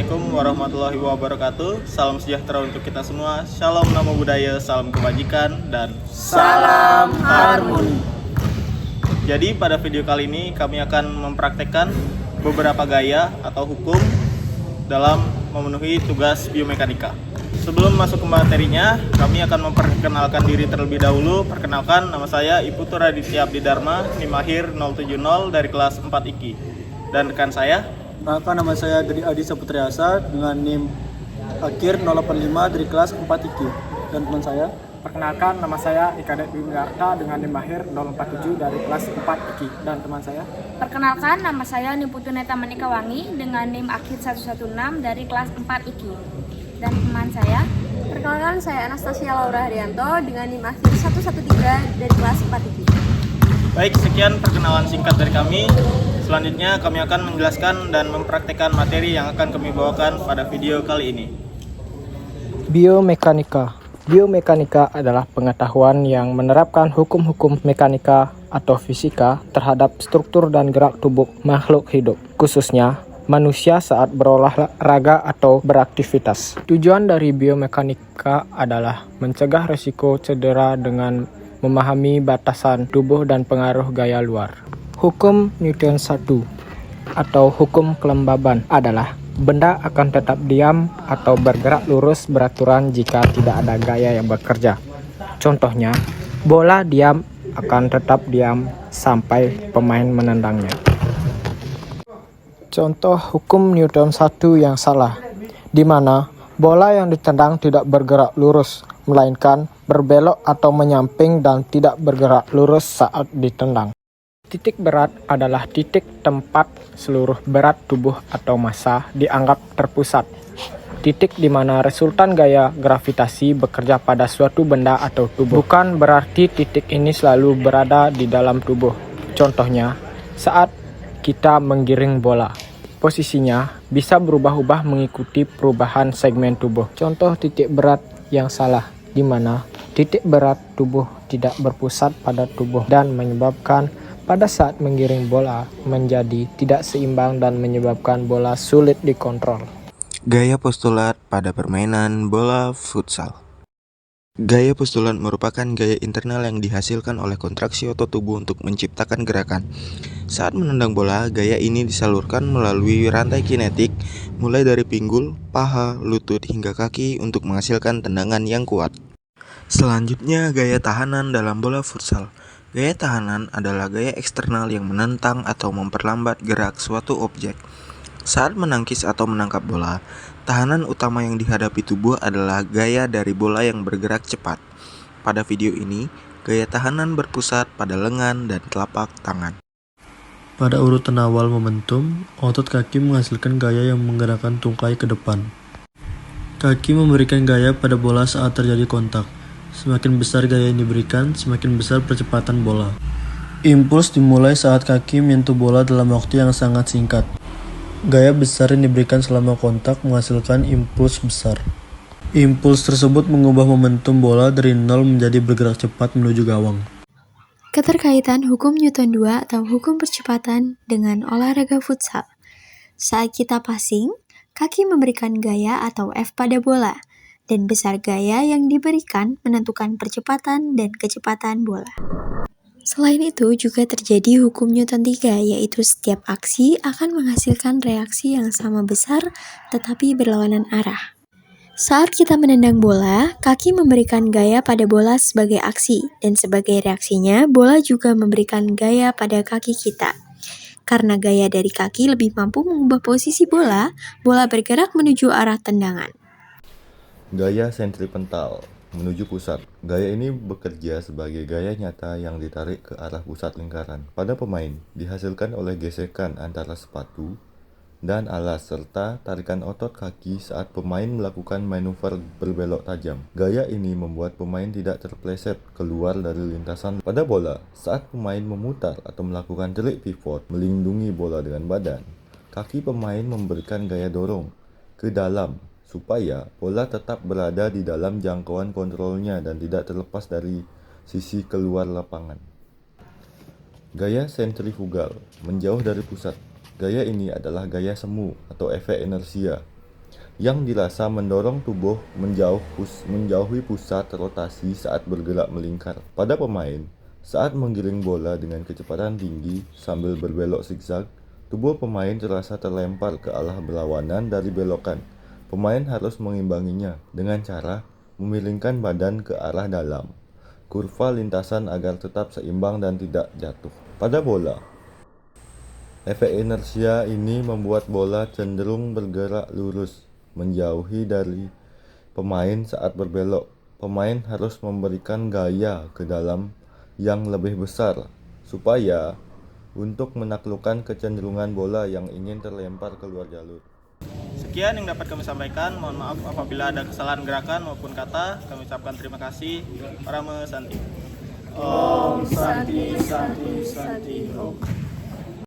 Assalamualaikum warahmatullahi wabarakatuh. Salam sejahtera untuk kita semua. Shalom namo buddhaya, salam kebajikan, dan salam harmoni. Jadi pada video kali ini kami akan mempraktekkan beberapa gaya atau hukum dalam memenuhi tugas biomekanika. Sebelum masuk ke materinya, kami akan memperkenalkan diri terlebih dahulu. Perkenalkan, nama saya Iputu Raditya Abdi Dharma, NIM akhir 070 dari kelas 4 IKI. Dan rekan saya, Perkenalkan, nama saya Gedi Adi Saputriasa dengan NIM akhir 085 dari kelas 4 IKI. Dan teman saya, Perkenalkan, nama saya Ikadek Dwindarta dengan NIM akhir 047 dari kelas 4 IKI. Dan teman saya, Perkenalkan, nama saya Niputu Neta Manikawangi dengan NIM akhir 116 dari kelas 4 IKI. Dan teman saya, Perkenalkan, saya Anastasia Laura Haryanto dengan NIM akhir 113 dari kelas 4 IKI. baik, sekian perkenalan singkat dari kami. Selanjutnya kami akan menjelaskan dan mempraktekkan materi yang akan kami bawakan pada video kali ini. Biomekanika. Biomekanika adalah pengetahuan yang menerapkan hukum-hukum mekanika atau fisika terhadap struktur dan gerak tubuh makhluk hidup, khususnya manusia saat berolahraga atau beraktivitas. Tujuan dari biomekanika adalah mencegah risiko cedera dengan memahami batasan tubuh dan pengaruh gaya luar. Hukum Newton 1 atau hukum kelembaban adalah benda akan tetap diam atau bergerak lurus beraturan jika tidak ada gaya yang bekerja. Contohnya, bola diam akan tetap diam sampai pemain menendangnya. Contoh hukum Newton 1 yang salah, di mana bola yang ditendang tidak bergerak lurus, melainkan berbelok atau menyamping dan tidak bergerak lurus saat ditendang. Titik berat adalah titik tempat seluruh berat tubuh atau massa dianggap terpusat. Titik di mana resultan gaya gravitasi bekerja pada suatu benda atau tubuh. Bukan berarti titik ini selalu berada di dalam tubuh. Contohnya, saat kita menggiring bola, posisinya bisa berubah-ubah mengikuti perubahan segmen tubuh. Contoh titik berat yang salah, di mana titik berat tubuh tidak berpusat pada tubuh dan menyebabkan pada saat menggiring bola menjadi tidak seimbang dan menyebabkan bola sulit dikontrol. Gaya postulat pada permainan bola futsal. Gaya postulat merupakan gaya internal yang dihasilkan oleh kontraksi otot tubuh untuk menciptakan gerakan. Saat menendang bola, gaya ini disalurkan melalui rantai kinetik mulai dari pinggul, paha, lutut hingga kaki untuk menghasilkan tendangan yang kuat. Selanjutnya, gaya tahanan dalam bola futsal. Gaya tahanan adalah gaya eksternal yang menentang atau memperlambat gerak suatu objek. Saat menangkis atau menangkap bola, tahanan utama yang dihadapi tubuh adalah gaya dari bola yang bergerak cepat. Pada video ini, gaya tahanan berpusat pada lengan dan telapak tangan. pada urutan awal momentum, otot kaki menghasilkan gaya yang menggerakkan tungkai ke depan. Kaki memberikan gaya pada bola saat terjadi kontak. Semakin besar gaya yang diberikan, semakin besar percepatan bola. Impuls dimulai saat kaki menyentuh bola dalam waktu yang sangat singkat. Gaya besar yang diberikan selama kontak menghasilkan impuls besar. Impuls tersebut mengubah momentum bola dari nol menjadi bergerak cepat menuju gawang. Keterkaitan hukum Newton 2 atau hukum percepatan dengan olahraga futsal. Saat kita passing, kaki memberikan gaya atau F pada bola, dan besar gaya yang diberikan menentukan percepatan dan kecepatan bola. Selain itu juga terjadi hukum Newton 3, yaitu setiap aksi akan menghasilkan reaksi yang sama besar tetapi berlawanan arah. Saat kita menendang bola, kaki memberikan gaya pada bola sebagai aksi, dan sebagai reaksinya, bola juga memberikan gaya pada kaki kita. Karena gaya dari kaki lebih mampu mengubah posisi bola, bola bergerak menuju arah tendangan. Gaya sentripetal menuju pusat. Gaya ini bekerja sebagai gaya nyata yang ditarik ke arah pusat lingkaran. Pada pemain, dihasilkan oleh gesekan antara sepatu dan alas serta tarikan otot kaki saat pemain melakukan manuver berbelok tajam. Gaya ini membuat pemain tidak terpleset keluar dari lintasan pada bola. Saat pemain memutar atau melakukan trik pivot melindungi bola dengan badan, kaki pemain memberikan gaya dorong ke dalam supaya bola tetap berada di dalam jangkauan kontrolnya dan tidak terlepas dari sisi keluar lapangan. Gaya sentrifugal menjauh dari pusat. Gaya ini adalah gaya semu atau efek inersia. yang dirasa mendorong tubuh menjauhi pusat rotasi saat bergerak melingkar. Pada pemain, saat menggiring bola dengan kecepatan tinggi sambil berbelok zigzag, tubuh pemain terasa terlempar ke arah berlawanan dari belokan. Pemain harus mengimbanginya dengan cara memiringkan badan ke arah dalam kurva lintasan agar tetap seimbang dan tidak jatuh. Pada bola, efek inersia ini membuat bola cenderung bergerak lurus, menjauhi dari pemain saat berbelok. Pemain harus memberikan gaya ke dalam yang lebih besar supaya untuk menaklukkan kecenderungan bola yang ingin terlempar keluar jalur. Sekian yang dapat kami sampaikan. Mohon maaf apabila ada kesalahan gerakan maupun kata. Kami ucapkan terima kasih. Parame Santi. Om Santi Santi Santi Om.